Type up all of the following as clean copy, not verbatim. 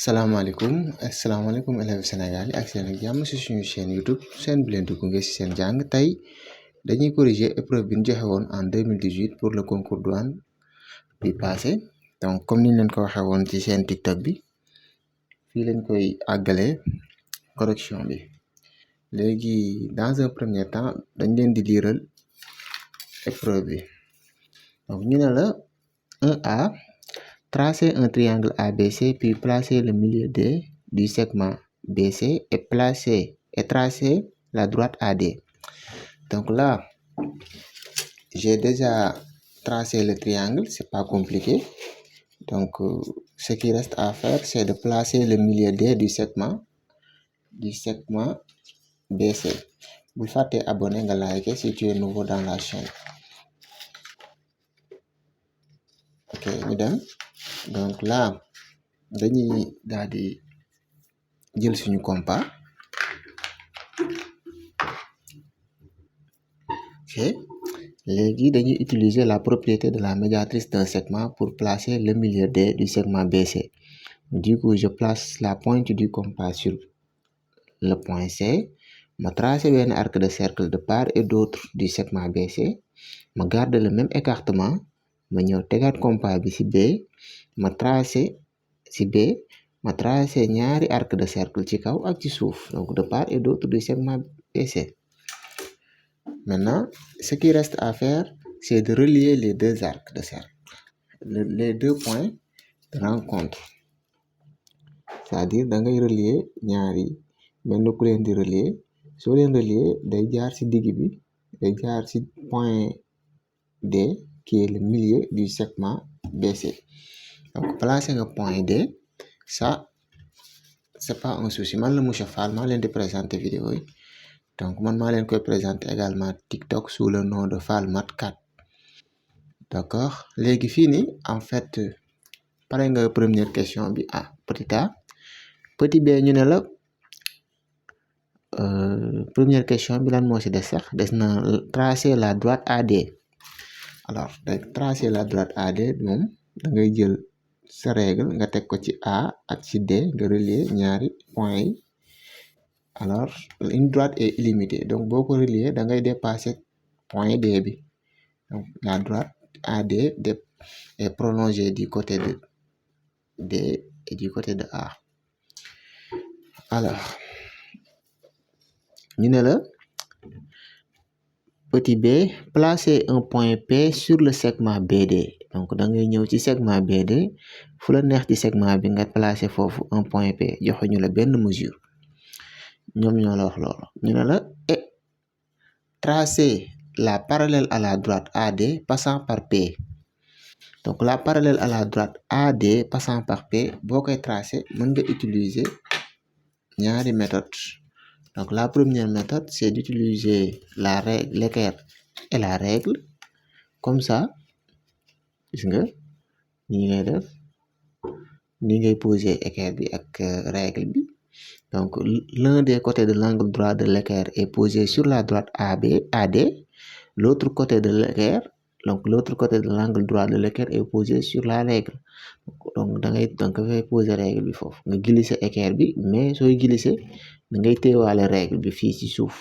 Salaamaaleykum élèves Sénégal yi ak seen jàmm ci suñu chaîne YouTube chaîne bi leen di gunge ci seen jàng tey dañuy corriger épreuve bi ñu joxe woon en 2018 pour le concours douane bi passé donc comme niñ leen ko waxee woon ci seen TikTok bi fii lañ koy àggalee correction bi léegi dans un premier temps dañ leen di liiral épreuve bi donc ñu ne la 1A. Tracez un triangle ABC puis placez le milieu du segment BC et tracez la droite AD. Donc là, j'ai déjà tracé le triangle, c'est pas compliqué. Donc ce qui reste à faire, c'est de placer le milieu D du segment BC. Vous faites abonner, liker si tu es nouveau dans la chaîne. Ok, mesdames. Donc là dañuy daal di jël suñu compas ok léegi dañuy utiliser la propriété de la médiatrice d'un segment pour placer le milieu D du segment BC. Du coup, je place la pointe du compas sur le point C, ma tracer un arc de cercle de part et d'autre du segment BC, ma garde le même écartement, ma ñëw tegaat compas bi ci B, ma tracer ci B, ma tracer ñaari arc de cercle ci kaw ak ci suuf, donc de part et d'autre du segment BC. Maintenant, ce qui reste à faire, c'est de relier les deux arcs de cercle, les deux points de rencontre. C'est-à-dire da ngay relier ñaari mel na ku leen di relier soo leen relier day jaar ci digg bi day jaar ci point D qui est le milieu du segment BC. Donc placer nga point D, ça c'est pas un souci. Man la monsieur Fall maa leen di présenter vidéo yi donc man maa leen koy présenter également TikTok sous le nom de Falmat 4. D'accord léegi fii nii en fait pare nga première question bi petit a petit b ñu ne la première question bi lan moo ci des sax des na tracer la droite AD. Alors day tracer la droite AD moom da ngay jël sa règle nga teg ko ci A ak ci D nga relier ñaari points yi. Alors une droite est illimitée donc boo ko relier da ngay dépasser point D bi donc la droite AD est prolongée du côté de D et du côté de A. Alors ñu ne la petit b, placez un point P sur le segment BD. Donc da ngay ñëw ci segment BD fu la neex ci segment bi nga placer foofu un point P joxuñu la benn mesure ñoom ñoo la wax loolu ñu ne la et tracer la parallèle à la droite AD passant par P. Donc la parallèle à la droite AD passant par P boo koy tracer mën nga utiliser ñaari méthode. Donc la première méthode c'est d'utiliser la règle l'équerre et la règle comme ça gis nga nii ngay def ni ngay poser équerre bi ak règle bi. Donc l'un des côtés de l'angle droit de l'équerre est posé sur la droite AD, l'autre côté de l'équerre, donc l'autre côté de l'angle droit de l'équerre est posé sur la règle. Donc da ngay poser règle bi foofu nga glisser équerre bi mais sooy glisser da ngay téewaale règle bi fii ci suuf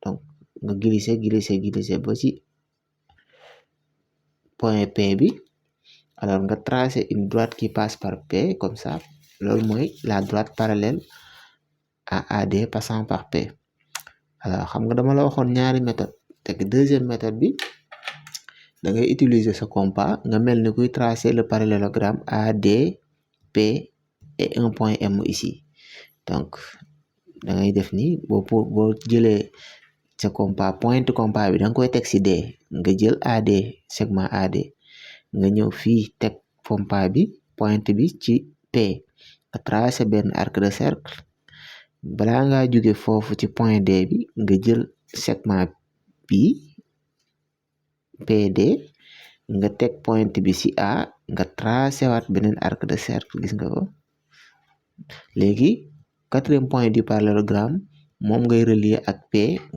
donc nga glisser ba ci point P bi. Alors nga tracer une droite qui passe par P comme ça loolu mooy la droite parallèle à AD passant par P. Alors xam nga dama la waxoon ñaari méthode te deuxième méthode bi da ngay utiliser sa compas nga mel ni kuy tracer le parallélogramme AD P et un point M ici. Donc da ngay def ni boo jëlee sa compas pointe compas bi da nga koy teg ci D nga jël AD segment AD nga ñëw fii teg compas bi pointe bi ci P nga tracer benn arc de cercle balaa ngaa jóge foofu ci point D bi nga jël segment bi PD nga teg pointe bi ci A nga tracer waat beneen arc de cercle gis nga ko. Léegi quatrième point du parallélogramme moom ngay relier ak P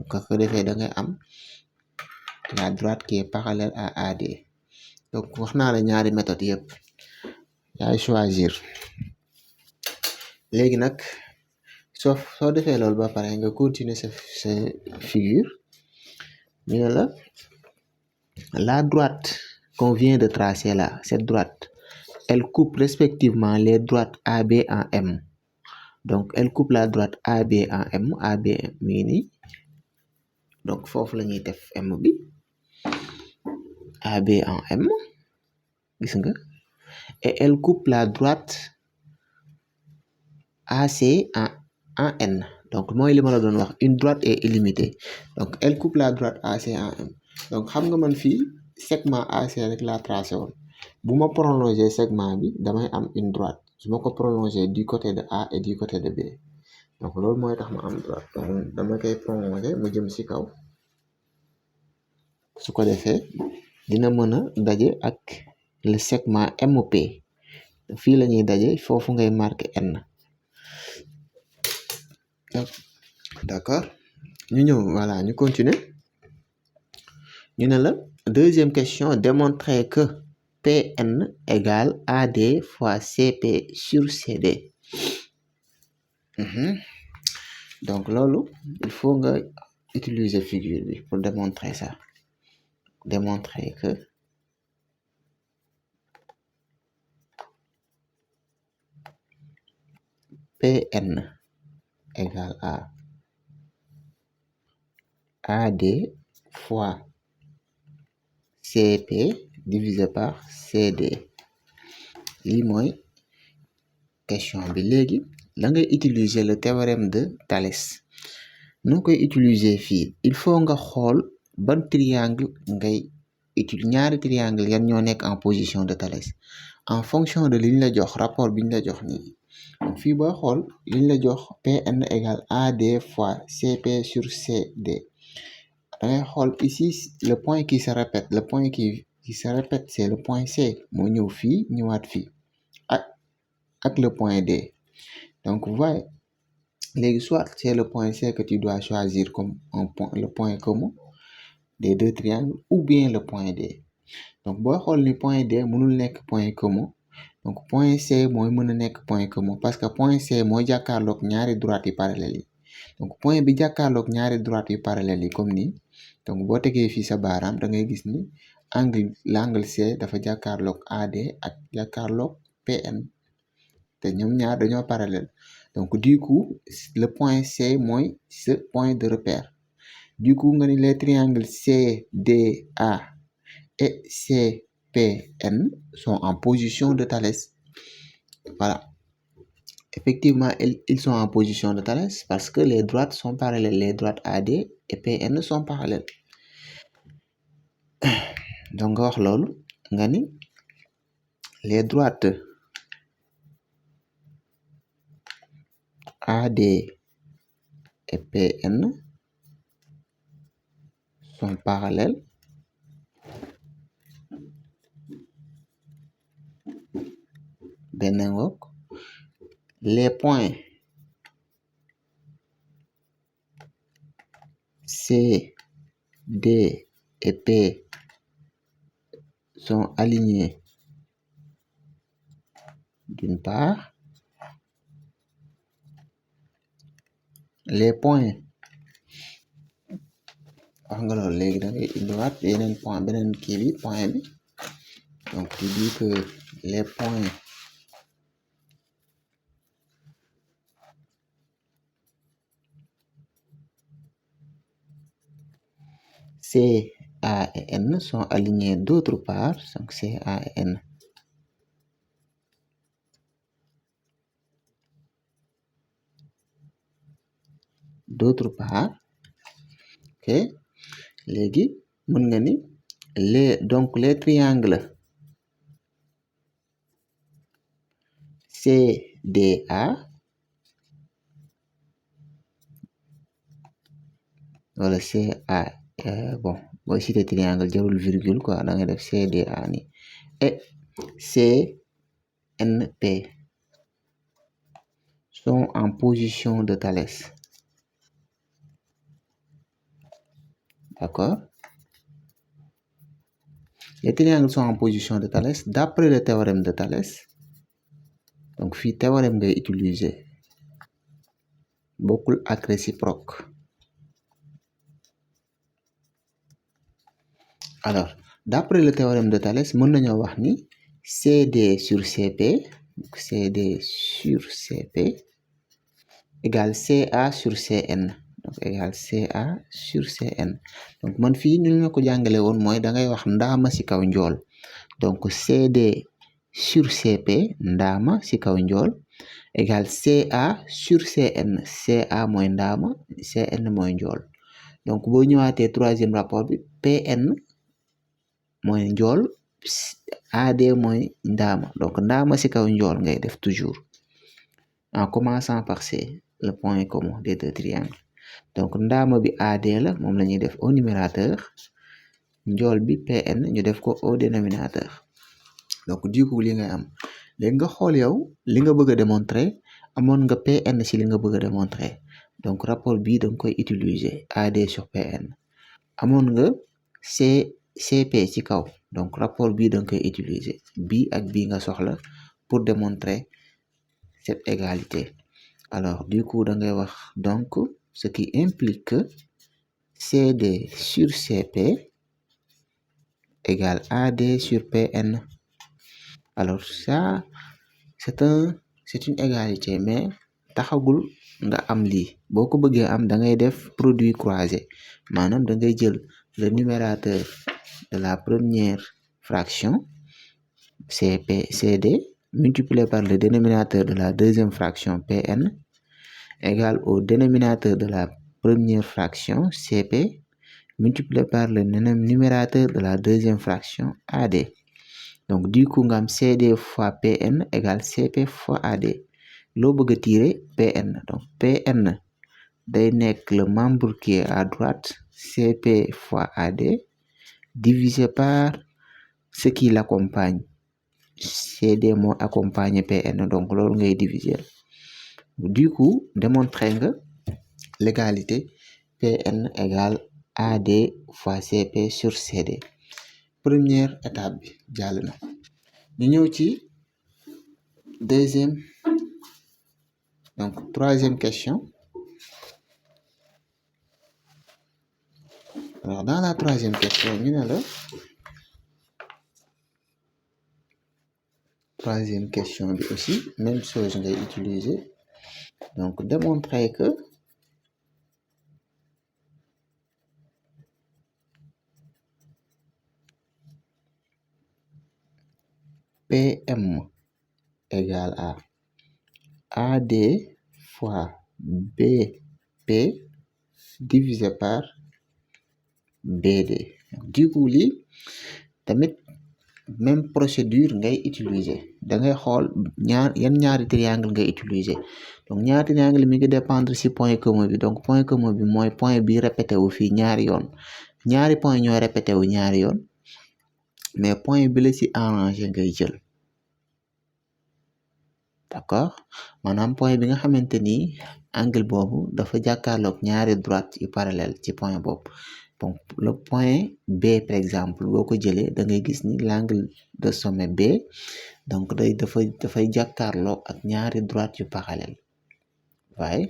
nga ko defee da ngay am la droite qui est parallèle à AD. Donc wax naa la ñaari méthode yëpp yaay choisir. léegi nag soo defee loolu ba pare nga continuer sa figure ñu ne la droite qu'on vient de tracer là, cette droite, elle coupe respectivement les droites AB en M. Donc elle coupe la droite AB en M, AB mi ngi nii donc foofu la ñuy def M bi, AB en M, gis nga, et elle coupe la droite AC en N. Donc mooy li ma la doon wax, une droite est illimitée, donc elle coupe la droite AC en M. Donc xam nga man fii segment AC rek laa tracé woon, bu ma prolonger segment bi damay am une droite su ma ko prolonger du côté de A et du côté de B. Donc loolu mooy tax ma am droite, donc dama koy prolonger mu jëm ci kaw, su ko defee dina mën a daje ak le segment MP. fii la ñuy daje, foofu ngay marqué N. D'accord, ñu ñëw voilà ñu continuer. ñu ne la deuxième question, démontrer que PN égale AD fois CP sur CD. Donc loolu il faut nga utiliser figure bi pour démontrer ça. Démontrer que PN égale à AD fois CP divisé par CD. lii mooy question bi. léegi la ngay utiliser le théorème de Thalès. noo koy utiliser fii, il faut nga xool ban triangle ngay utiliser, ñaari triangle yan ñoo nekk en position de Thalès en fonction de liñ la jox, rapport biñ la jox nii. donc fii booy xool liñ la jox PN égale AD fois CP sur CD, da ngay xool ici le point qui se répète, le point qui se répète c'est le point C, moo ñëw fii ñëwaat fii ak le point D. donc vous voyez, léegi soit c'est le point C que tu dois choisir comme un point, le point commun des deux triangles, ou bien le point D. donc booy xool ni point D mënul nekk point commun, donc point C mooy mën a nekk point commun parce que point C mooy jàkkaarloog ñaari droite yi parallèles yi. donc point bi jàkkaarloog ñaari droite yu parallèles yi comme nii, donc boo tegee fii sa baaraam da ngay gis ni l'angle C dafa jàkkaarloog AD ak jàkkaarloog PN te ñoom ñaar dañoo parallèle. donc du coup le point C mooy ce point de repère. du coup nga ni les triangles CDA et CPN sont en position de Thalès. Voilà, effectivement ils sont en position de Thalès parce que les droites sont parallèles, les droites AD et PN sont parallèles. donc nga wax loolu nga ni les droites AD et PN sont parallèles benn ngoog. les points C, D et P sont alignés d'une part. les points wax nga loolu, léegi da ngay indiwaat yeneen point, beneen kii bi point bi. donc tu dis que les points C, A et N sont alignés d'autre part, donc C, A et N. d'autre part, ok. léegi mën nga ni donc les triangles CDA wala CA, bon booy cité triangle jarul virgule quoi, da ngay def CDA ni et CNP sont en position de Thalès. D'accord, les triangles sont en position de Thalès d'après le théorème de Thalès. donc fii théorème ngay utiliser bokkul ak réciproque. Alors d'après le théorème de Thalès mën nañoo wax ni CD sur CP égale CA sur CN donc égale CA sur CN donc man fii ni ñu ko jàngale woon mooy da ngay wax ndaama ci kaw njool donc CD sur CP ndaama ci kaw njool égale CA sur CN CA mooy ndaama CN mooy njool donc boo ñëwaatee troisième rapport bi PN mooy njool AD mooy ndaama donc ndaama ci kaw njool ngay def toujours en commençant par C le point commun des deux triangles donc ndaama bi AD la moom la ñuy def au numérateur njool bi PN ñu def ko au dénominateur donc du coup li ngay am léegi nga xool yow li nga bëgg a démontrer amoon nga PN ci li nga bëgg a démontrer donc rapport bii da nga koy utiliser AD sur PN amoon nga CP ci kaw donc rapport bii da nga koy utiliser bii ak bii nga soxla pour démontrer cette égalité alors du coup da ngay wax donc ce qui implique que CD sur CP égale AD sur PN alors ça c'est une égalité mais taxagul nga am lii boo ko bëggee am da ngay def produit croisé maanaam da ngay jël le numérateur de la première fraction CD multiplié par le dénominateur de la deuxième fraction PN égale au dénominateur de la première fraction CP multiplié par le numérateur de la deuxième fraction AD donc du coup nga am CD fois PN égale CP fois AD loo bëgg a tirer PN donc PN day nekk le membre qui est à droite CP fois AD divisé par ce qui l'accompagne CD moo accompagne PN donc loolu ngay diviser du coup démontrer nga l'égalité PN égale AD fois CP sur CD première étape bi jàll na ñu ñëw ci deuxième donc troisième question alors dans la troisième question ñu ne la troisième question bi aussi même chose ngay utiliser donc démontrer que PM égale à AD fois BP divisé par BD du coup lii tamit même procédure ngay utiliser da ngay xool yan ñaari triangle ngay utiliser donc ñaari triangle mi ngi dépendre ci point commun bi donc point commun bi mooy point bi répété wu fii ñaari yoon ñaari point ñooy répété wu ñaari yoon mais point bi la ci arrangé ngay jël d'accord maanaam point bi nga xamante ni angle boobu dafa jàkkaarloog ñaari droite yu parallèle ci point boobu donc le point B par exemple boo ko jëlee da ngay gis ni l'angle de sommet B donc dafay jàkkaarloo ak ñaari droite yu parallèle waaye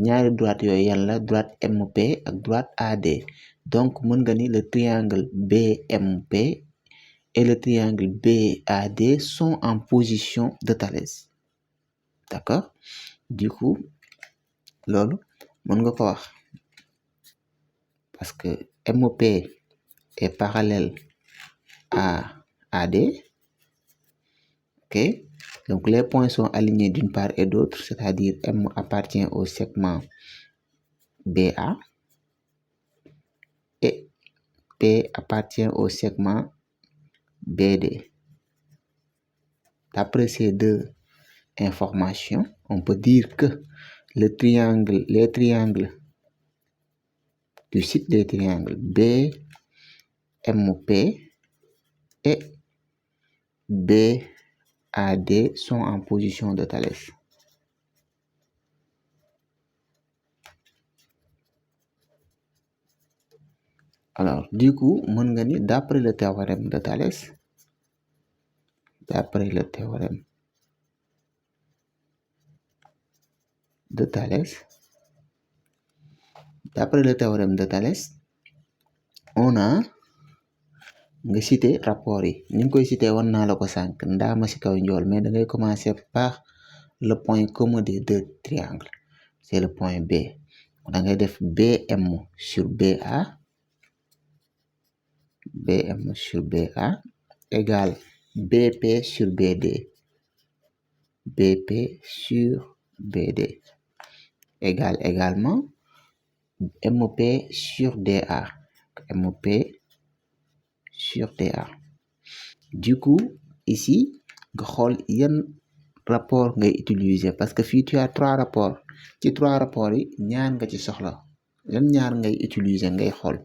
ñaari droite yooyu yan la droite MP ak droite AD donc mën nga ni le triangle BMP et le triangle BAD sont en position de Thalès d'accord du coup loolu mën nga ko wax parce que MP est parallèle à AD ok donc les points sont alignés d'une part et d'autre c'est-à-dire M appartient au segment BA et P appartient au segment BD d'après ces deux informations on peut dire que les triangles du site des triangles BMP et BAD sont en position de Thalès. Alors du coup mën nga ni d'après le théorème de Thalès D'après le théorème de Thalès, on a nga cité rapport yi ni nga koy cité wan naa la ko sànq ndaama ci kaw njool, mais da ngay commencer par le point commun des deux triangles, c'est le point B. da ngay def BM sur BA, BM sur BA égale BP sur BD, BP sur BD égale également MP sur DA, MP sur DA. Du coup ici nga xool yan rapport ngay utiliser parce que fii tu as 3 rapports, ci 3 rapports yi ñaar nga ci soxla, yan ñaar ngay utiliser ngay xool.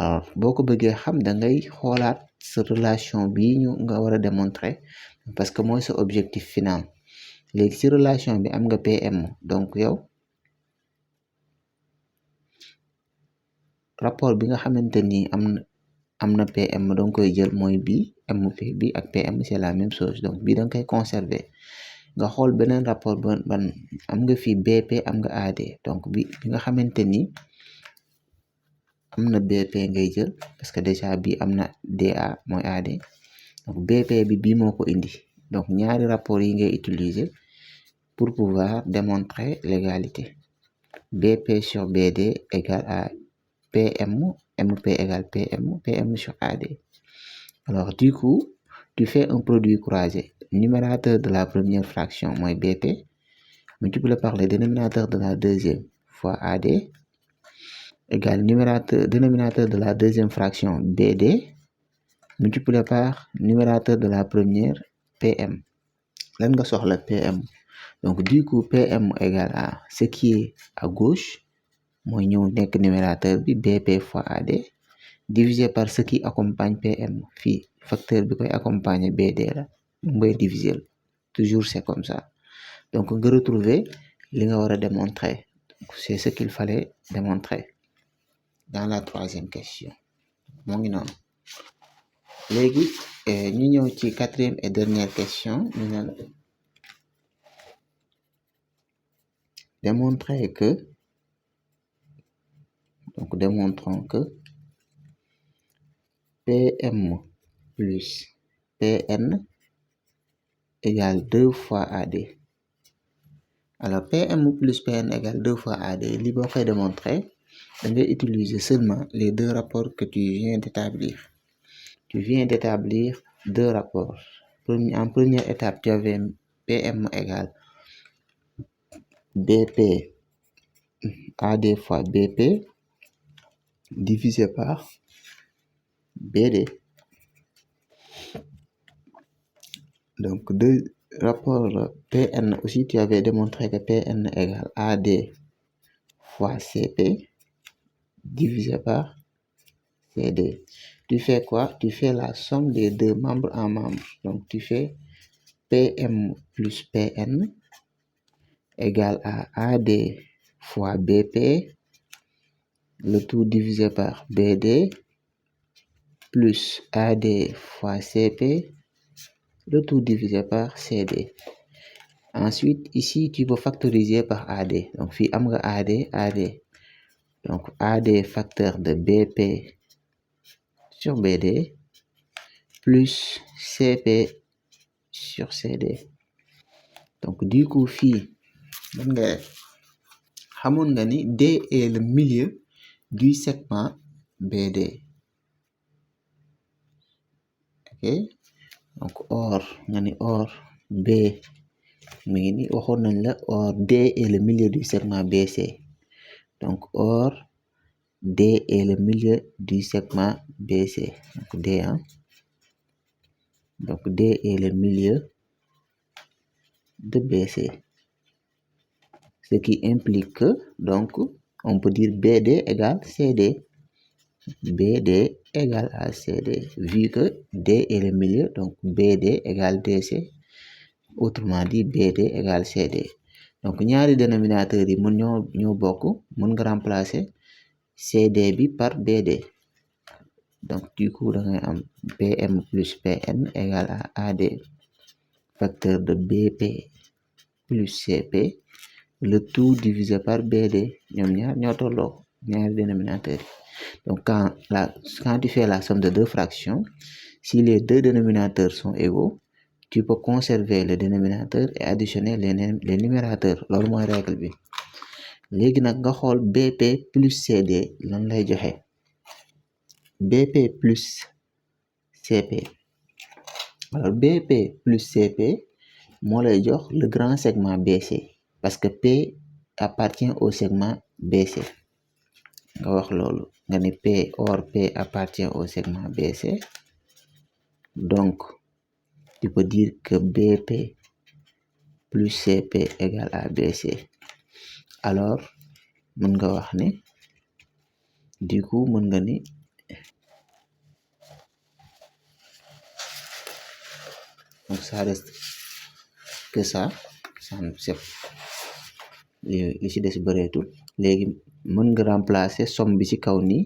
Alors boo ko bëggee xam da ngay xoolaat sa relation bii nga war a démontrer parce que mooy sa objectif final. léegi ci relation bi am nga PM, donc yow rapport bi nga xamante ni am na PM danga koy jël mooy bii, MP bi ak PM c'est la même chose, donc bii danga koy conserver. nga xool beneen rapport ban am nga fii BP am nga AD, donc bi nga xamante ni am na BP ngay jël parce que déjà bii am na DA mooy AD, donc BP bi bii moo ko indi. donc ñaari rapport yi ngay utiliser pour pouvoir démontrer l'égalité. BP sur BD égale à PM, MP égale PM, PM sur AD. alors du coup tu fais un produit croisé. Numérateur de la première fraction mooy BP multiplié par le dénominateur de la deuxième fois AD égale dénominateur de la deuxième fraction BD multiplié par numérateur de la première PM. lan nga soxla PM, donc du coup PM égale à ce qui est à gauche mooy ñëw nekk numérateur bi BP fois AD divisé par ce qui accompagne PM, fii facteur bi koy accompagner BD la ngay diviser, toujours c'est comme ça. donc nga retrouver li nga war a démontrer, c'est ce qu'il fallait démontrer dans la troisième question. moo ngi noonu. léegi ñu ñëw ci quatrième et dernière question. ñu ne la démontrons que PM plus PN égale 2 fois AD. alors PM plus PN égale 2 fois AD, li boo koy démontrer da ngay utiliser seulement les deux rapports que tu viens d'établir. Tu viens d'établir deux rapports. En première étape, tu avais PM égale BP AD fois BP divisé par BD. donc deux rapports PN aussi, tu avais démontré que PN égale AD fois CP divisé par CD. Tu fais quoi? Tu fais la somme des deux membres en membres. Donc tu fais PM plus PN égale à AD fois BP, le tout divisé par BD, plus AD fois CP, le tout divisé par CD. Ensuite, ici, tu peux factoriser par AD. Donc, fi am nga AD. Donc, AD facteur de BP sur BD plus CP sur CD. Donc, du coup, fi xamoon nga ni D est le milieu du segment BD. ok donc or B mi ngi ni waxoon nañ la or D est le milieu du segment BC. donc or D est le milieu du segment BC. donc D est le milieu de BC, ce qui implique que donc on peut dire BD égale CD. BD égale à CD, vu que D est le milieu, donc BD égale DC. Autrement dit, BD égale CD. donc ñaari dénominateur yi mën ñoo bokk, mën nga remplacer CD bi par BD. donc du coup da ngay am PM plus PN égale à AD facteur de BP plus CP, le tout divisé par BD. ñoom ñaar ñoo tolloo, ñaari dénominateurs yi. Donc quand tu fais la somme de deux fractions, si les deux dénominateurs sont égaux, tu peux conserver le dénominateur et additionner les numérateurs. Loolu mooy règle bi. léegi nag nga xool BP plus CD lan lay joxe. BP plus CP. Alors BP plus CP moo lay jox le grand segment BC parce que P appartient au segment BC. nga wax loolu nga ne P or P appartient au segment BC. Donc tu peux dire que BP plus CP égale à BC. Alors mën nga wax ne du coup mën nga ni donc ça reste que ça c'est li ci des bëreetul. léegi mën nga remplacer somme bi ci kaw nii.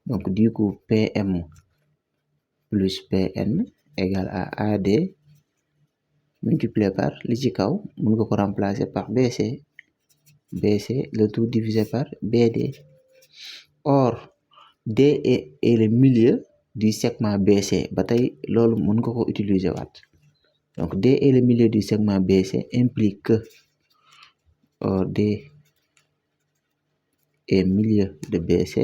Donc du coup PM plus PN égale à AD multiplié par li ci kaw mën nga ko remplacer par BC. BC le tout divisé par BD. Or D est le milieu du segment BC ba tey loolu mën nga ko utiliser waat. Donc D est le milieu du segment BC implique que or D est milieu de BC,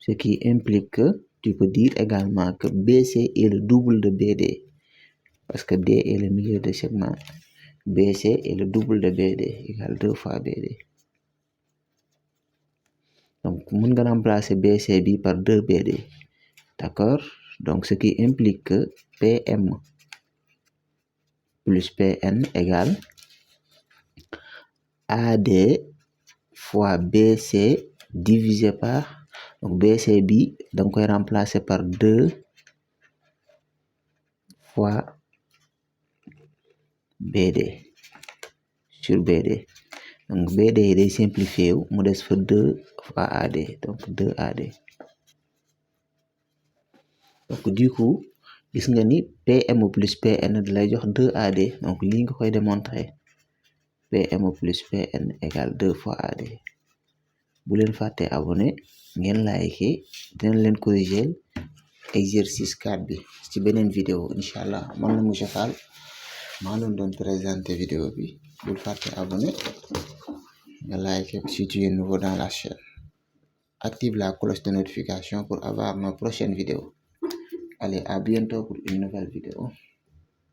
ce qui implique que tu peux dire également que BC est le double de BD parce que D est le milieu de segment BC et le double de BD égale 2 fois BD. Donc mën nga remplacer BC bi par 2 BD. D'accord? Donc ce qui implique que PM plus PN égale AD fois BC divisé par donc BC bi danga koy remplacer par 2 fois BD sur BD. Donc BD yi day simplifié wu mu des fa 2 fois AD donc 2 AD. donc du coup gis nga ni PM plus PN da lay jox 2 AD. donc lii nga koy démontrer PM plus PN égale 2 fois AD. bu leen fàtte abonné ngeen like dinañ leen corriger exercice 4 bi ci beneen vidéo incha allah. man la monsieur Fall maa leen doon présenter vidéo bi. bul fàtte abonné nga like si tu es nouveau dans la chaîne. Active la cloche de notification pour avoir nos prochaines vidéos. Allez, à bientôt pour une nouvelle vidéo.